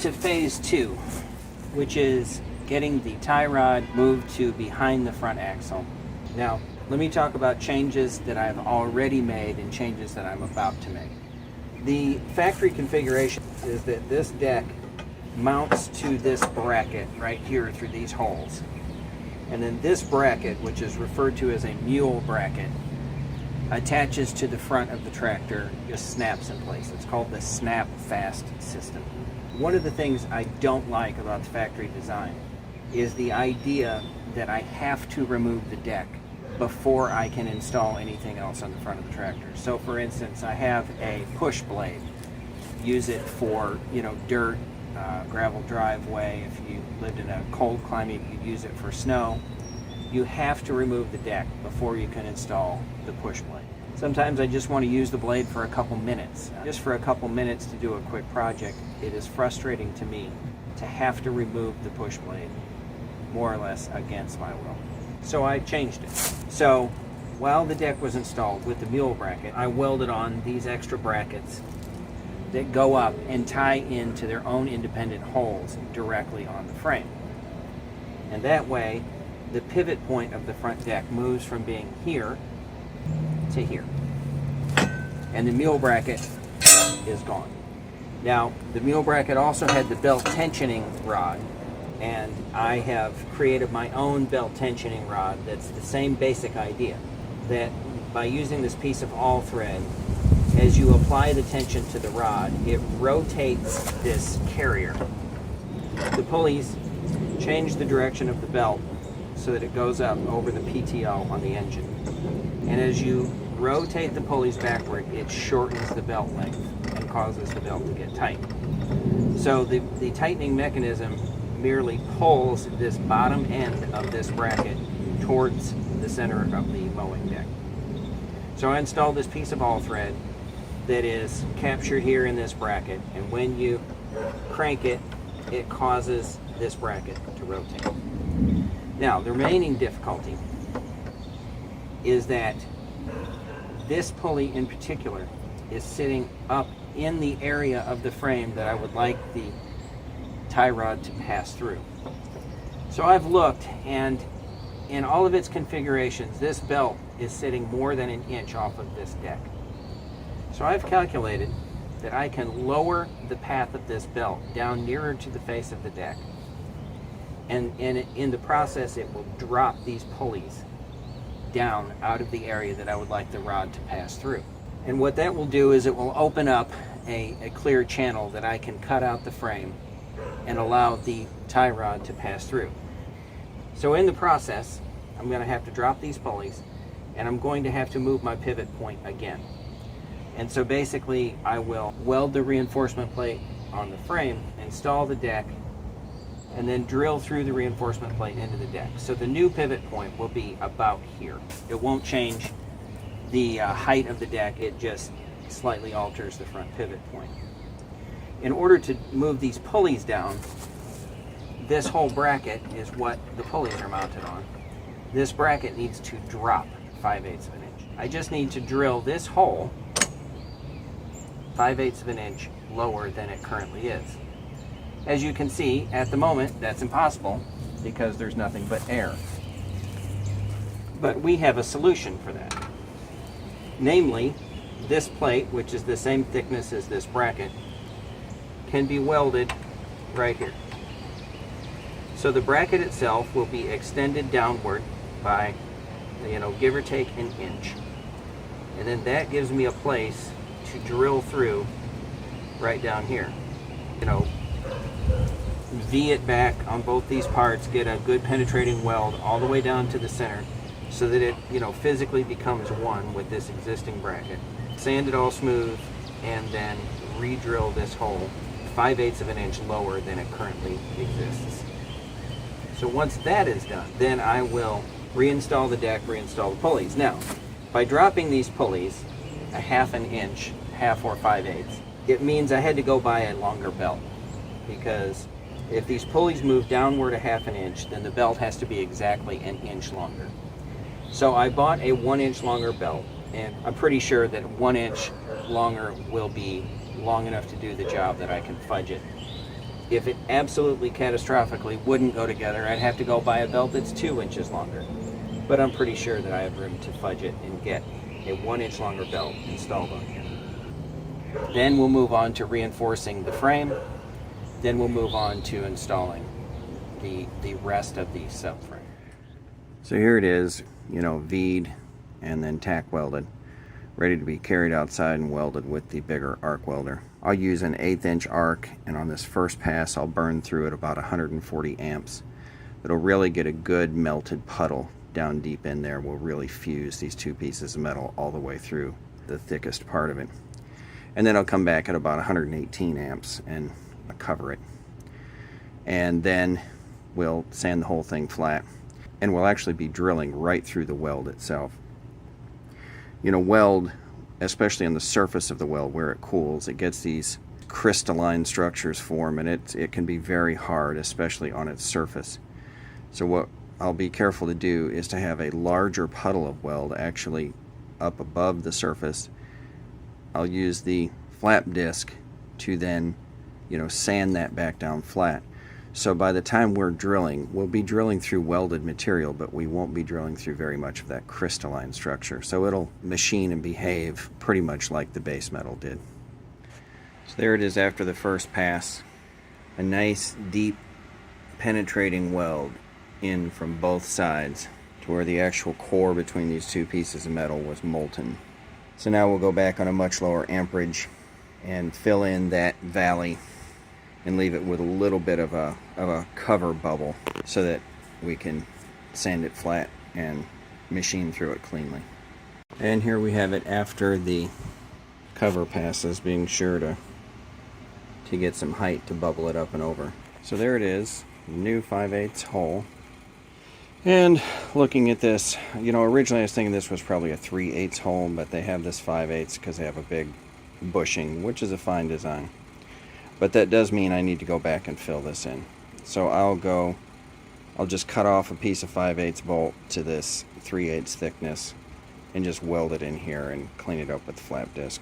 to phase 2, which is getting the tie rod moved to behind the front axle. Now, let me talk about changes that I've already made and changes that I'm about to make. The factory configuration is that this deck mounts to this bracket right here through these holes. And then this bracket, which is referred to as a mule bracket, attaches to the front of the tractor, just snaps in place. It's called the snap fast system. One of the things I don't like about the factory design is the idea that I have to remove the deck before I can install anything else on the front of the tractor. So for instance, I have a push blade. Use it for, dirt, gravel driveway. If you lived in a cold climate, you'd use it for snow. You have to remove the deck before you can install the push blade. Sometimes I just want to use the blade for a couple minutes. Just for a couple minutes to do a quick project, it is frustrating to me to have to remove the push blade, more or less against my will. So I changed it. So while the deck was installed with the mule bracket, I welded on these extra brackets that go up and tie into their own independent holes directly on the frame. And that way, the pivot point of the front deck moves from being here to here. And the mule bracket is gone. Now, the mule bracket also had the belt tensioning rod, and I have created my own belt tensioning rod that's the same basic idea, that by using this piece of all thread, as you apply the tension to the rod, it rotates this carrier. The pulleys change the direction of the belt so that it goes up over the PTO on the engine. And as you rotate the pulleys backward, it shortens the belt length and causes the belt to get tight. So the tightening mechanism merely pulls this bottom end of this bracket towards the center of the mowing deck. So I installed this piece of all thread that is captured here in this bracket, and when you crank it, it causes this bracket to rotate. Now, the remaining difficulty is that this pulley in particular is sitting up in the area of the frame that I would like the tie rod to pass through. So I've looked, and in all of its configurations, this belt is sitting more than an inch off of this deck. So I've calculated that I can lower the path of this belt down nearer to the face of the deck, and in the process it will drop these pulleys down out of the area that I would like the rod to pass through. And what that will do is it will open up a clear channel that I can cut out the frame and allow the tie rod to pass through. So in the process, I'm going to have to drop these pulleys, and I'm going to have to move my pivot point again. And so basically I will weld the reinforcement plate on the frame, install the deck, and then drill through the reinforcement plate into the deck. So the new pivot point will be about here. It won't change the height of the deck, it just slightly alters the front pivot point. In order to move these pulleys down, this whole bracket is what the pulleys are mounted on. This bracket needs to drop 5/8 of an inch. I just need to drill this hole 5/8 of an inch lower than it currently is. As you can see, at the moment, that's impossible because there's nothing but air. But we have a solution for that. Namely, this plate, which is the same thickness as this bracket, can be welded right here. So the bracket itself will be extended downward by, give or take an inch. And then that gives me a place to drill through right down here. V it back on both these parts, get a good penetrating weld all the way down to the center so that it, physically becomes one with this existing bracket. Sand it all smooth and then re-drill this hole 5/8 of an inch lower than it currently exists. So once that is done, then I will reinstall the deck, reinstall the pulleys. Now, by dropping these pulleys a 1/2 inch, 1/2 or 5/8, it means I had to go buy a longer belt, because if these pulleys move downward a 1/2 inch, then the belt has to be exactly an inch longer. So I bought a 1 inch longer belt, and I'm pretty sure that 1 inch longer will be long enough to do the job, that I can fudge it if it absolutely catastrophically wouldn't go together, I'd have to go buy a belt that's 2 inches longer. But I'm pretty sure that I have room to fudge it and get a 1 inch longer belt installed on here. Then we'll move on to reinforcing the frame. Then we'll move on to installing the rest of the subframe. So here it is, you know, V'd and then tack welded, ready to be carried outside and welded with the bigger arc welder. I'll use an 1/8 inch arc, and on this first pass I'll burn through at about 140 amps. It'll really get a good melted puddle down deep in there. Will really fuse these 2 pieces of metal all the way through the thickest part of it. And then I'll come back at about 118 amps and cover it. And then we'll sand the whole thing flat, and we'll actually be drilling right through the weld itself. You know, weld, especially on the surface of the weld where it cools, it gets these crystalline structures form, and it can be very hard, especially on its surface. So what I'll be careful to do is to have a larger puddle of weld actually up above the surface. I'll use the flap disc to then, you know, sand that back down flat. So by the time we're drilling, we'll be drilling through welded material, but we won't be drilling through very much of that crystalline structure. So it'll machine and behave pretty much like the base metal did. So there it is after the first pass. A nice, deep, penetrating weld in from both sides to where the actual core between these 2 pieces of metal was molten. So now we'll go back on a much lower amperage and fill in that valley and leave it with a little bit of a cover bubble so that we can sand it flat and machine through it cleanly. And here we have it after the cover passes, being sure to get some height to bubble it up and over. So there it is, new 5/8 hole. And looking at this, you know, originally I was thinking this was probably a 3/8 hole, but they have this 5/8 because they have a big bushing, which is a fine design. But that does mean I need to go back and fill this in. So I'll just cut off a piece of 5/8 bolt to this 3/8 thickness and just weld it in here and clean it up with the flap disc.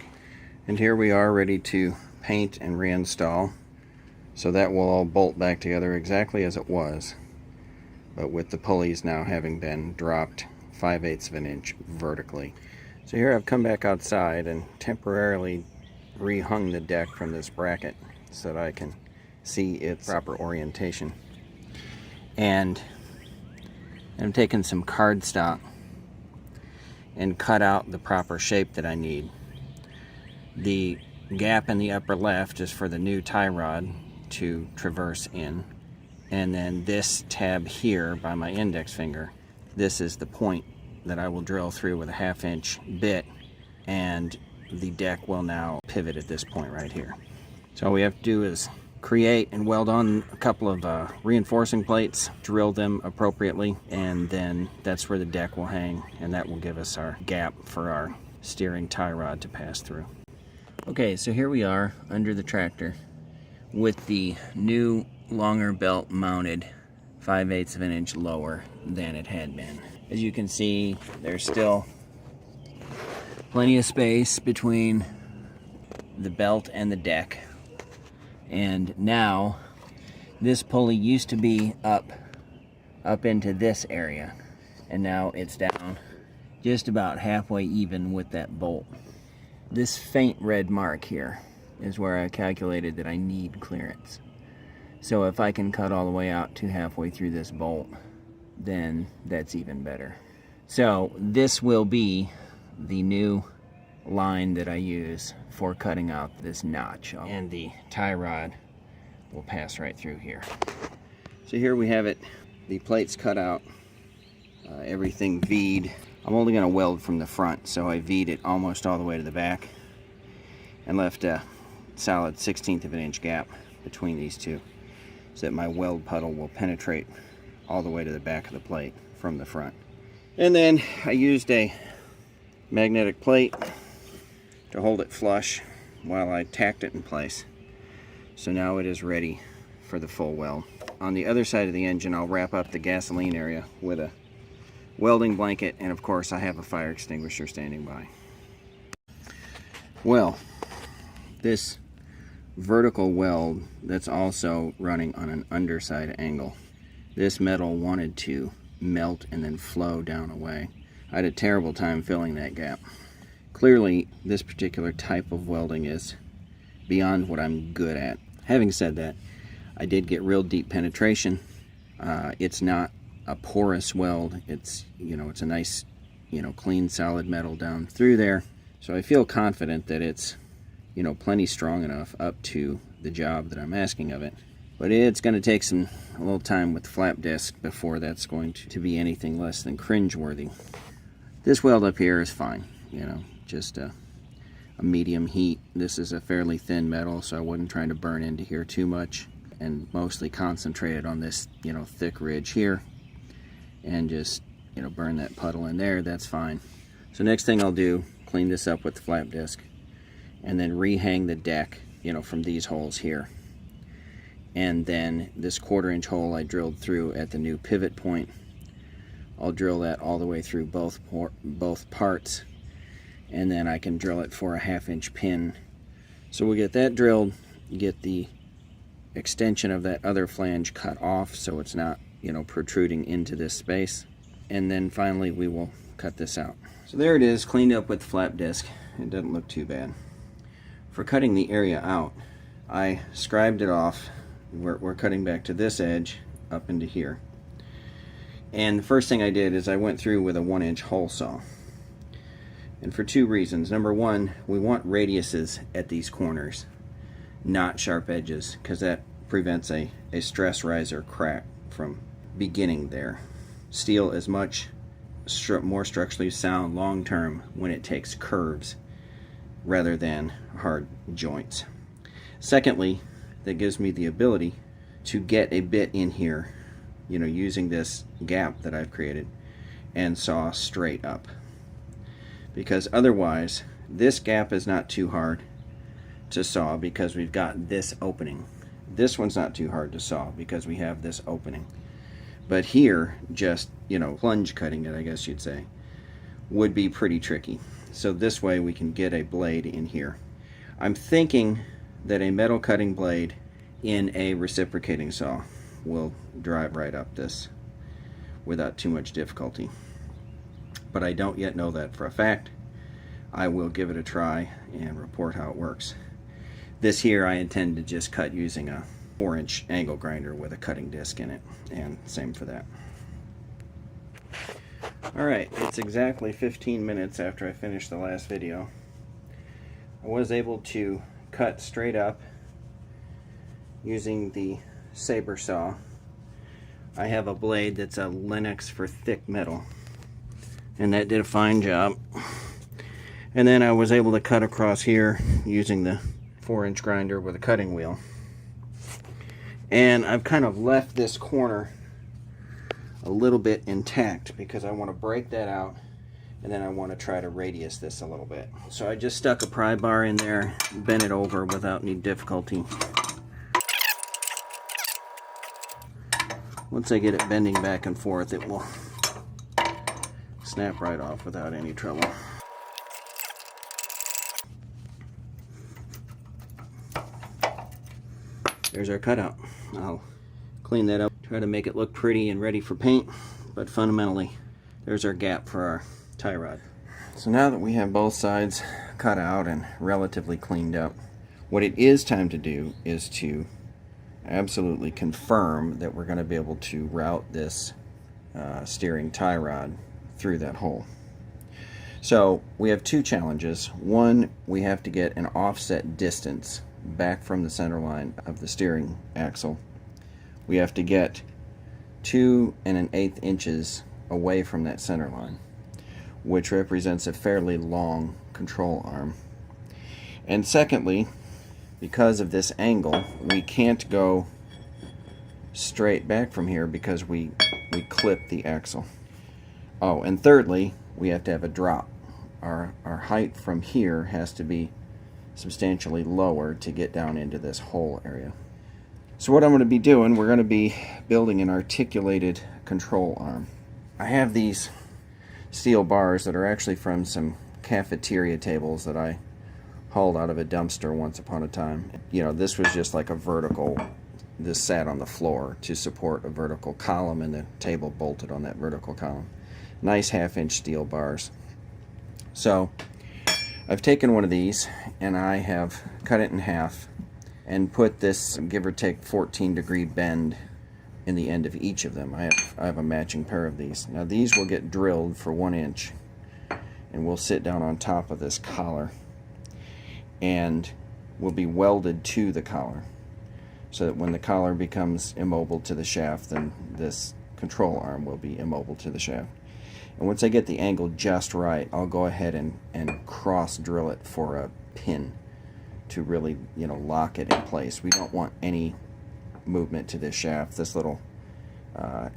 And here we are ready to paint and reinstall. So that will all bolt back together exactly as it was, but with the pulleys now having been dropped 5/8 of an inch vertically. So here I've come back outside and temporarily rehung the deck from this bracket so that I can see its proper orientation. And I'm taking some cardstock and cut out the proper shape that I need. The gap in the upper left is for the new tie rod to traverse in, and then this tab here by my index finger, this is the point that I will drill through with a 1/2 inch bit, and the deck will now pivot at this point right here. So all we have to do is create and weld on a couple of reinforcing plates, drill them appropriately, and then that's where the deck will hang, and that will give us our gap for our steering tie rod to pass through. Okay, so here we are under the tractor with the new longer belt mounted 5/8 of an inch lower than it had been. As you can see, there's still plenty of space between the belt and the deck. And now this pulley used to be up into this area, and now it's down just about halfway even with that bolt. This faint red mark here is where I calculated that I need clearance. So if I can cut all the way out to halfway through this bolt, then that's even better. So this will be the new line that I use for cutting out this notch, and the tie rod will pass right through here. So here we have it, the plates cut out, everything V'd. I'm only going to weld from the front, so I V'd it almost all the way to the back and left a solid 1/16 of an inch gap between these two so that my weld puddle will penetrate all the way to the back of the plate from the front. And then I used a magnetic plate to hold it flush while I tacked it in place. So now it is ready for the full weld. On the other side of the engine, I'll wrap up the gasoline area with a welding blanket, and of course I have a fire extinguisher standing by. Well, this vertical weld that's also running on an underside angle. This metal wanted to melt and then flow down away. I had a terrible time filling that gap. Clearly, this particular type of welding is beyond what I'm good at. Having said that, I did get real deep penetration. It's not a porous weld. It's, it's a nice, clean, solid metal down through there. So I feel confident that it's, plenty strong enough up to the job that I'm asking of it. But it's going to take a little time with the flap disc before that's going to be anything less than cringe-worthy. This weld up here is fine, just a medium heat. This is a fairly thin metal, so I wasn't trying to burn into here too much, and mostly concentrated on this, thick ridge here, and just, burn that puddle in there. That's fine. So next thing I'll do, clean this up with the flap disc, and then rehang the deck, from these holes here. And then this 1/4-inch hole I drilled through at the new pivot point, I'll drill that all the way through both parts, and then I can drill it for a 1/2-inch pin. So we'll get that drilled, get the extension of that other flange cut off so it's not, protruding into this space, and then finally we will cut this out. So there it is, cleaned up with the flap disc. It doesn't look too bad. For cutting the area out, I scribed it off. We're cutting back to this edge up into here. And the first thing I did is I went through with a 1-inch hole saw. And for 2 reasons. Number one, we want radiuses at these corners, not sharp edges, because that prevents a stress riser crack from beginning there. Steel is much more structurally sound long term when it takes curves rather than hard joints. Secondly, that gives me the ability to get a bit in here, using this gap that I've created, and saw straight up. Because otherwise, this gap is not too hard to saw because we've got this opening. This one's not too hard to saw because we have this opening. But here, just, plunge cutting it, I guess you'd say, would be pretty tricky. So this way we can get a blade in here. I'm thinking that a metal cutting blade in a reciprocating saw will drive right up this without too much difficulty. But I don't yet know that for a fact. I will give it a try and report how it works. This here I intend to just cut using a 4-inch angle grinder with a cutting disc in it, and same for that. Alright, it's exactly 15 minutes after I finished the last video. I was able to cut straight up using the saber saw. I have a blade that's a Lennox for thick metal, and that did a fine job. And then I was able to cut across here using the 4-inch grinder with a cutting wheel. And I've kind of left this corner a little bit intact because I want to break that out, and then I want to try to radius this a little bit. So I just stuck a pry bar in there, bent it over without any difficulty. Once I get it bending back and forth, it will snap right off without any trouble. There's our cutout. I'll clean that up, try to make it look pretty and ready for paint, but fundamentally, there's our gap for our tie rod. So now that we have both sides cut out and relatively cleaned up, what it is time to do is to absolutely confirm that we're going to be able to route this steering tie rod through that hole. So we have 2 challenges. One, we have to get an offset distance back from the center line of the steering axle. We have to get 2 1/8 inches away from that center line, which represents a fairly long control arm. And secondly, because of this angle, we can't go straight back from here because we clip the axle. Oh, and thirdly, we have to have a drop. Our height from here has to be substantially lower to get down into this hole area. So what I'm going to be doing, we're going to be building an articulated control arm. I have these steel bars that are actually from some cafeteria tables that I hauled out of a dumpster once upon a time. You know, this was just like a vertical, this sat on the floor to support a vertical column, and the table bolted on that vertical column. Nice 1/2 inch steel bars. So I've taken one of these and I have cut it in half and put this, give or take, 14-degree bend in the end of each of them. I have a matching pair of these. Now these will get drilled for 1 inch and will sit down on top of this collar and will be welded to the collar, so that when the collar becomes immobile to the shaft, then this control arm will be immobile to the shaft. And once I get the angle just right, I'll go ahead and cross drill it for a pin to really, you know, lock it in place. We don't want any movement to this shaft. This little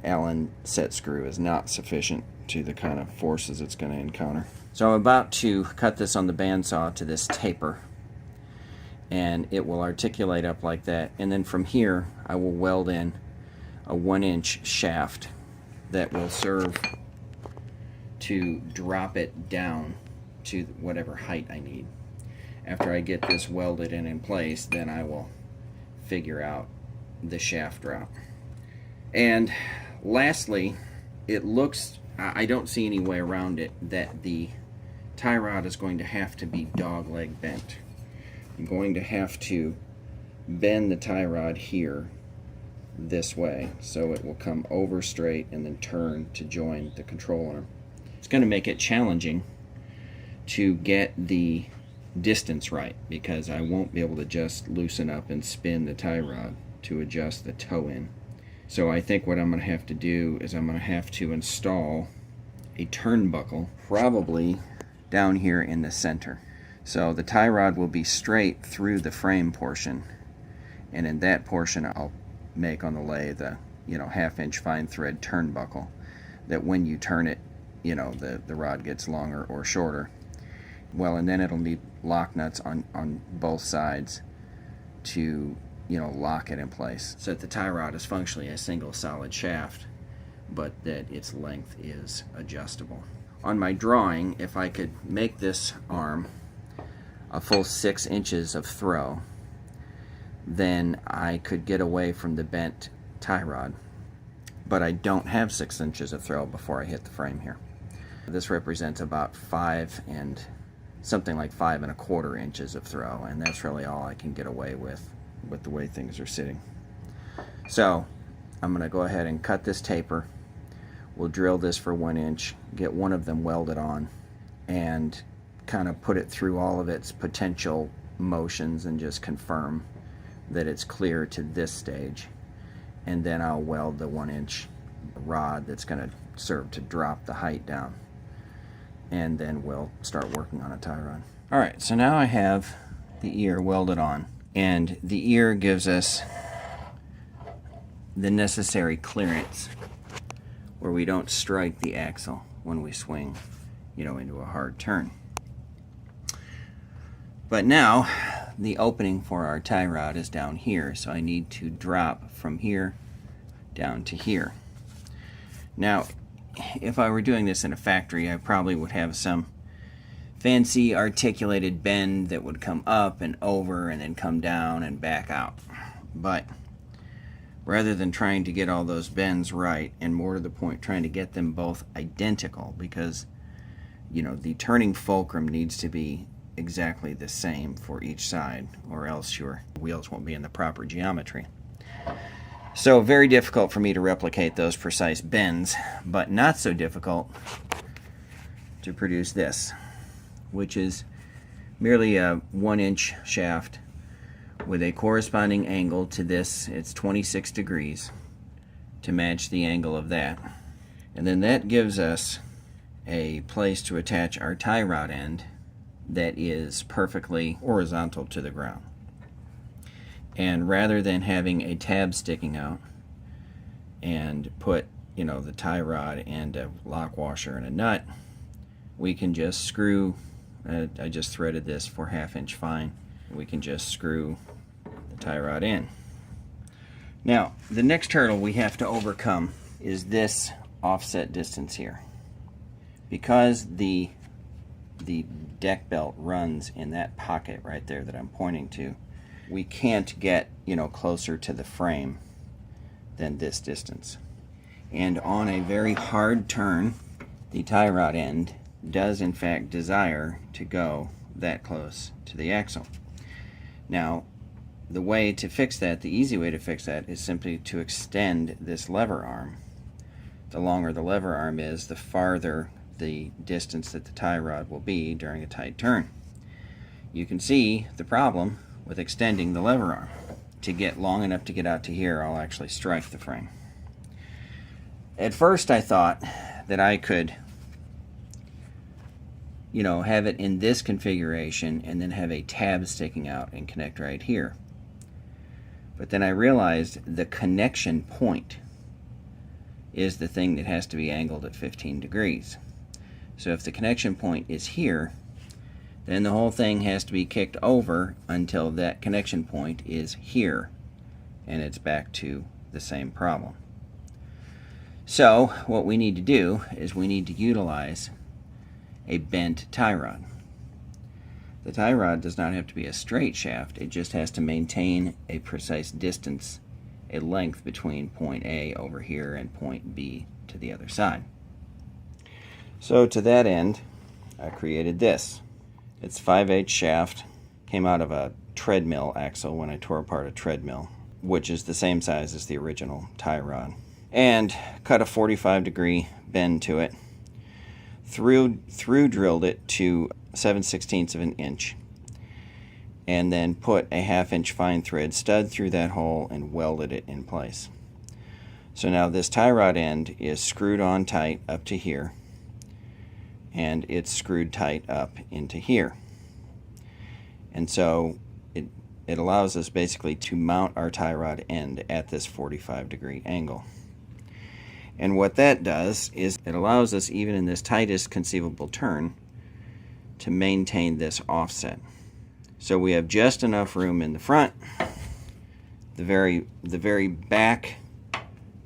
Allen set screw is not sufficient to the kind of forces it's going to encounter. So I'm about to cut this on the bandsaw to this taper, and it will articulate up like that. And then from here I will weld in a 1-inch shaft that will serve to drop it down to whatever height I need. After I get this welded in place, then I will figure out the shaft route. And lastly, it looks, I don't see any way around it, that the tie rod is going to have to be dogleg bent. I'm going to have to bend the tie rod here this way so it will come over straight and then turn to join the control arm. It's going to make it challenging to get the distance right, because I won't be able to just loosen up and spin the tie rod to adjust the toe in. So I think what I'm going to have to do is I'm going to have to install a turnbuckle, probably down here in the center. So the tie rod will be straight through the frame portion, and in that portion I'll make on the lathe a, you know, 1/2 inch fine thread turnbuckle that when you turn it, you know, the rod gets longer or shorter. Well, and then it'll need lock nuts on both sides to, you know, lock it in place so that the tie rod is functionally a single solid shaft, but that its length is adjustable. On my drawing, if I could make this arm a full 6 inches of throw, then I could get away from the bent tie rod. But I don't have 6 inches of throw before I hit the frame here. This represents about 5 and something like 5 1/4 inches of throw, and that's really all I can get away with the way things are sitting. So I'm going to go ahead and cut this taper. We'll drill this for 1 inch, get one of them welded on, and kind of put it through all of its potential motions and just confirm that it's clear to this stage. And then I'll weld the 1-inch rod that's going to serve to drop the height down. And then we'll start working on a tie rod. Alright, so now I have the ear welded on. And the ear gives us the necessary clearance where we don't strike the axle when we swing, you know, into a hard turn. But now the opening for our tie rod is down here, so I need to drop from here down to here. Now, if I were doing this in a factory, I probably would have some fancy articulated bend that would come up and over and then come down and back out. But rather than trying to get all those bends right, and more to the point, trying to get them both identical, because, you know, the turning fulcrum needs to be exactly the same for each side, or else your wheels won't be in the proper geometry. So very difficult for me to replicate those precise bends, but not so difficult to produce this, which is merely a 1-inch shaft with a corresponding angle to this. It's 26 degrees to match the angle of that. And then that gives us a place to attach our tie rod end that is perfectly horizontal to the ground. And rather than having a tab sticking out and put, you know, the tie rod and a lock washer and a nut, we can just screw, I just threaded this for 1/2 inch fine, we can just screw the tie rod in. Now, the next hurdle we have to overcome is this offset distance here. Because the deck belt runs in that pocket right there that I'm pointing to, we can't get, closer to the frame than this distance. And on a very hard turn, the tie rod end does in fact desire to go that close to the axle. Now, the way to fix that, the easy way to fix that, is simply to extend this lever arm. The longer the lever arm is, the farther the distance that the tie rod will be during a tight turn. You can see the problem with extending the lever arm. To get long enough to get out to here, I'll actually strike the frame. At first I thought that I could have it in this configuration and then have a tab sticking out and connect right here. But then I realized the connection point is the thing that has to be angled at 15 degrees. So if the connection point is here, then the whole thing has to be kicked over until that connection point is here, and it's back to the same problem. So what we need to do is we need to utilize a bent tie rod. The tie rod does not have to be a straight shaft, it just has to maintain a precise distance, a length between point A over here and point B to the other side. So to that end, I created this. It's 5/8 shaft, came out of a treadmill axle when I tore apart a treadmill, which is the same size as the original tie rod, and cut a 45-degree bend to it, through drilled it to 7/16 of an inch, and then put a 1/2-inch fine thread stud through that hole and welded it in place. So now this tie rod end is screwed on tight up to here, and it's screwed tight up into here. And so it allows us basically to mount our tie rod end at this 45-degree angle. And what that does is it allows us, even in this tightest conceivable turn, to maintain this offset. So we have just enough room in the front. The very back,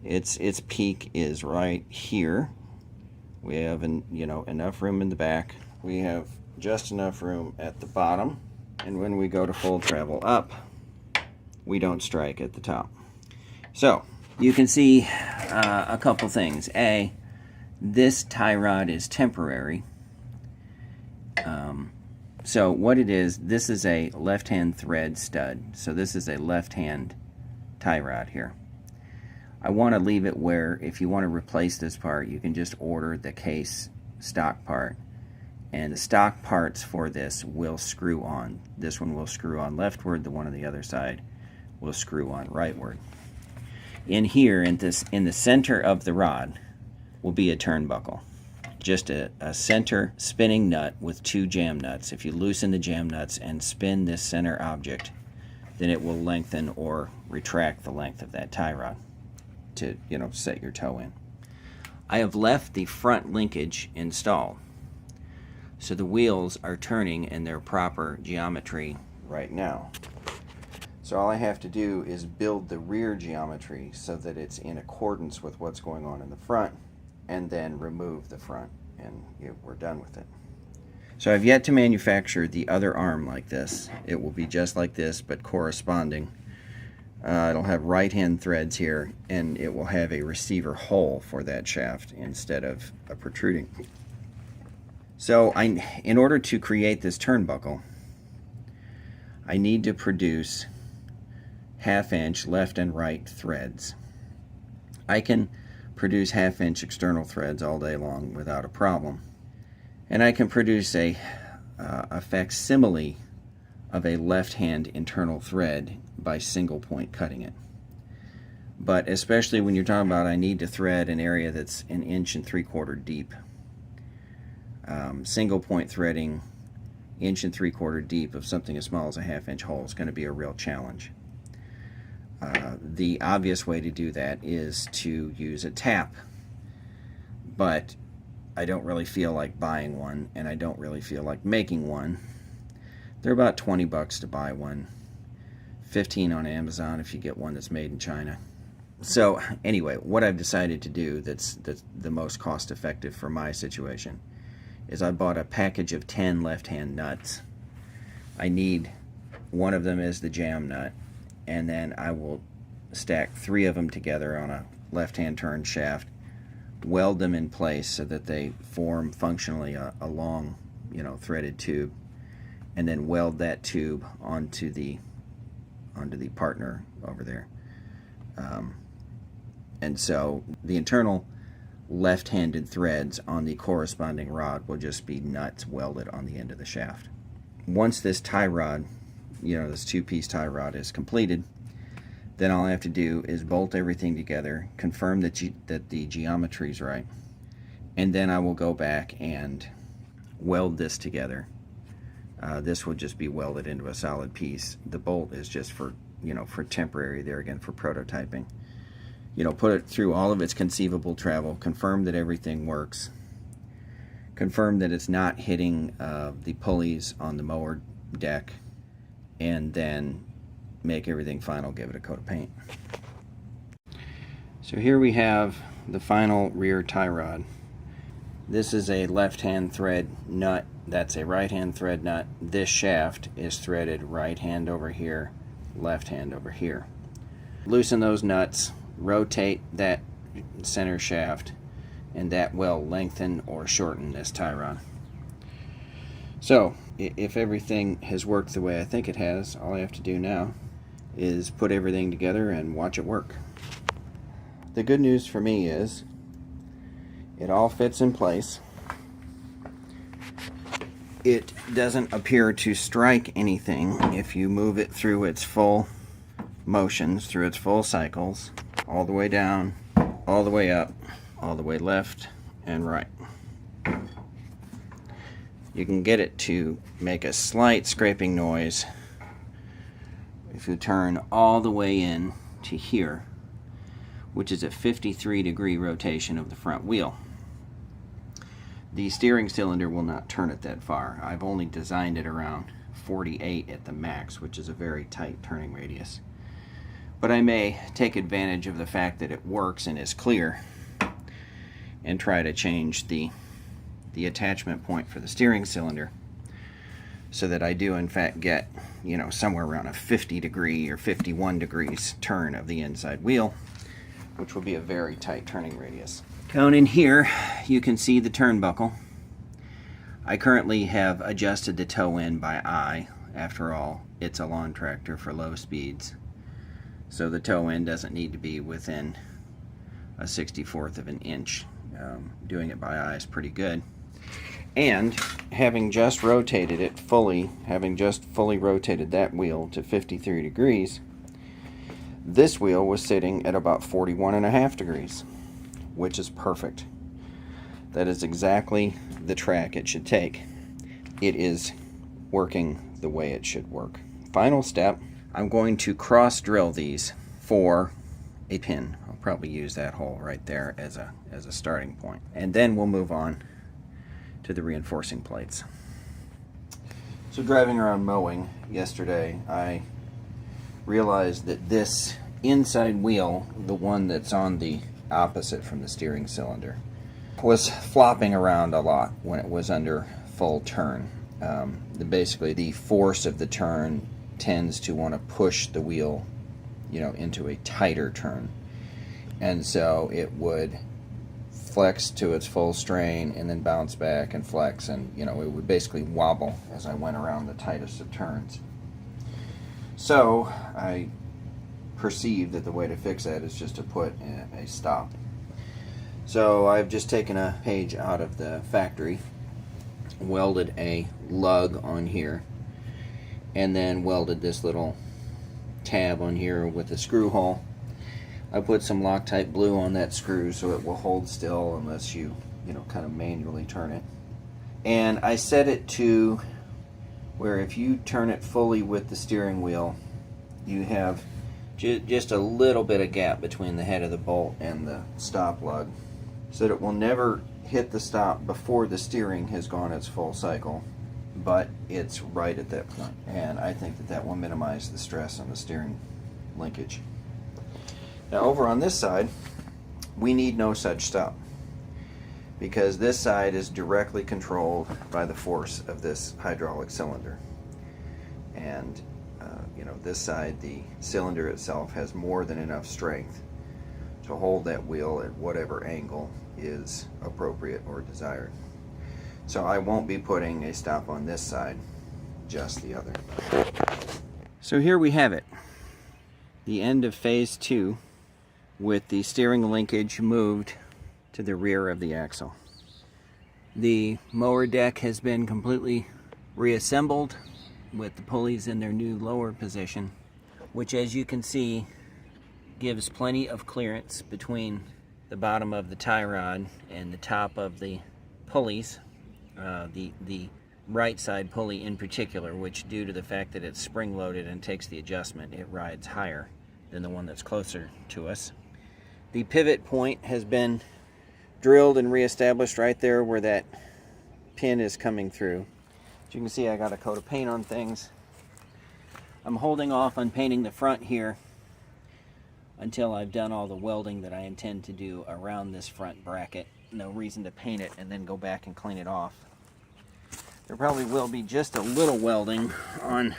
its peak is right here. We have enough room in the back. We have just enough room at the bottom, and when we go to full travel up, we don't strike at the top. So you can see a couple things. A, this tie rod is temporary. So what it is, this is a left-hand thread stud. So this is a left-hand tie rod here. I want to leave it where if you want to replace this part, you can just order the case stock part. And the stock parts for this will screw on. This one will screw on leftward, the one on the other side will screw on rightward. In here, in the center of the rod, will be a turnbuckle. Just a center spinning nut with 2 jam nuts. If you loosen the jam nuts and spin this center object, then it will lengthen or retract the length of that tie rod to set your toe in. I have left the front linkage installed, so the wheels are turning in their proper geometry right now. So all I have to do is build the rear geometry so that it's in accordance with what's going on in the front, and then remove the front, and we're done with it. So I've yet to manufacture the other arm like this. It will be just like this, but corresponding. It'll have right-hand threads here, and it will have a receiver hole for that shaft instead of a protruding. So in order to create this turnbuckle, I need to produce 1/2-inch left and right threads. I can produce 1/2-inch external threads all day long without a problem. And I can produce a facsimile of a left-hand internal thread by single point cutting it. But especially when you're talking about I need to thread an area that's 1 3/4 inches deep. Single point threading 1 3/4 inches deep of something as small as a 1/2-inch hole is going to be a real challenge. The obvious way to do that is to use a tap, but I don't really feel like buying one, and I don't really feel like making one. They're about $20 to buy one, $15 on Amazon if you get one that's made in China. So anyway, what I've decided to do that's the most cost effective for my situation is I bought a package of 10 left-hand nuts. I need one of them as the jam nut, and then I will stack 3 of them together on a left-hand turn shaft, weld them in place so that they form functionally a long, threaded tube, and then weld that tube onto the partner over there. And so the internal left-handed threads on the corresponding rod will just be nuts welded on the end of the shaft. Once this tie rod, this 2-piece tie rod is completed, then all I have to do is bolt everything together, confirm that the geometry is right, and then I will go back and weld this together. This will just be welded into a solid piece. The bolt is just for temporary, there again, for prototyping. Put it through all of its conceivable travel, confirm that everything works, confirm that it's not hitting the pulleys on the mower deck, and then make everything final, give it a coat of paint. So here we have the final rear tie rod. This is a left-hand thread nut, that's a right-hand thread nut. This shaft is threaded right hand over here, left hand over here. Loosen those nuts, rotate that center shaft, and that will lengthen or shorten this tie rod. So if everything has worked the way I think it has, all I have to do now is put everything together and watch it work. The good news for me is it all fits in place. It doesn't appear to strike anything if you move it through its full motions, through its full cycles, all the way down, all the way up, all the way left and right. You can get it to make a slight scraping noise if you turn all the way in to here, which is a 53-degree rotation of the front wheel. The steering cylinder will not turn it that far. I've only designed it around 48 at the max, which is a very tight turning radius. But I may take advantage of the fact that it works and is clear and try to change the attachment point for the steering cylinder so that I do in fact get, somewhere around a 50-degree or 51 degrees turn of the inside wheel, which will be a very tight turning radius. Down in here, you can see the turnbuckle. I currently have adjusted the toe in by eye. After all, it's a lawn tractor for low speeds. So the toe in doesn't need to be within a 64th of an inch. Doing it by eye is pretty good. And having just rotated it fully, rotated that wheel to 53 degrees, this wheel was sitting at about 41.5 degrees, which is perfect. That is exactly the track it should take. It is working the way it should work. Final step, I'm going to cross drill these for a pin. I'll probably use that hole right there as a starting point. And then we'll move on to the reinforcing plates. So driving around mowing yesterday, I realized that this inside wheel, the one that's on the opposite from the steering cylinder, was flopping around a lot when it was under full turn. Basically, the force of the turn tends to want to push the wheel, into a tighter turn, and so it would flex to its full strain and then bounce back and flex, and it would basically wobble as I went around the tightest of turns. So I perceived that the way to fix that is just to put a stop. So I've just taken a page out of the factory, welded a lug on here, and then welded this little tab on here with a screw hole. I put some Loctite glue on that screw so it will hold still unless you kind of manually turn it. And I set it to where if you turn it fully with the steering wheel, you have just a little bit of gap between the head of the bolt and the stop lug, so that it will never hit the stop before the steering has gone its full cycle, but it's right at that point. And I think that will minimize the stress on the steering linkage. Now over on this side, we need no such stop. because this side is directly controlled by the force of this hydraulic cylinder. And this side, the cylinder itself has more than enough strength to hold that wheel at whatever angle is appropriate or desired. So I won't be putting a stop on this side, just the other. So here we have it, the end of phase 2, with the steering linkage moved to the rear of the axle. The mower deck has been completely reassembled with the pulleys in their new lower position, which, as you can see, gives plenty of clearance between the bottom of the tie rod and the top of the pulleys. The right side pulley in particular, which, due to the fact that it's spring loaded and takes the adjustment, it rides higher than the one that's closer to us. The pivot point has been drilled and reestablished right there where that pin is coming through. As you can see, I got a coat of paint on things. I'm holding off on painting the front here until I've done all the welding that I intend to do around this front bracket. No reason to paint it and then go back and clean it off. There probably will be just a little welding on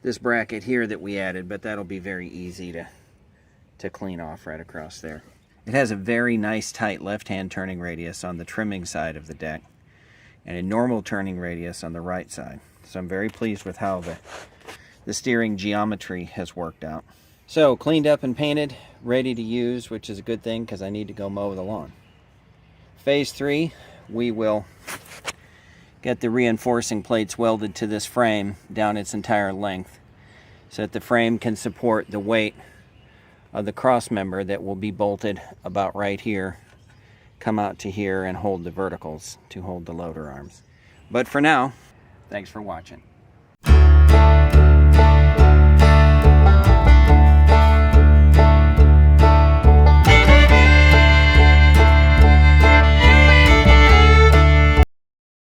this bracket here that we added, but that'll be very easy to clean off right across there. It has a very nice tight left-hand turning radius on the trimming side of the deck and a normal turning radius on the right side. So I'm very pleased with how the steering geometry has worked out. So cleaned up and painted, ready to use, which is a good thing because I need to go mow the lawn. Phase 3, we will get the reinforcing plates welded to this frame down its entire length so that the frame can support the weight of the cross member that will be bolted about right here, come out to here, and hold the verticals to hold the loader arms. But for now, thanks for watching.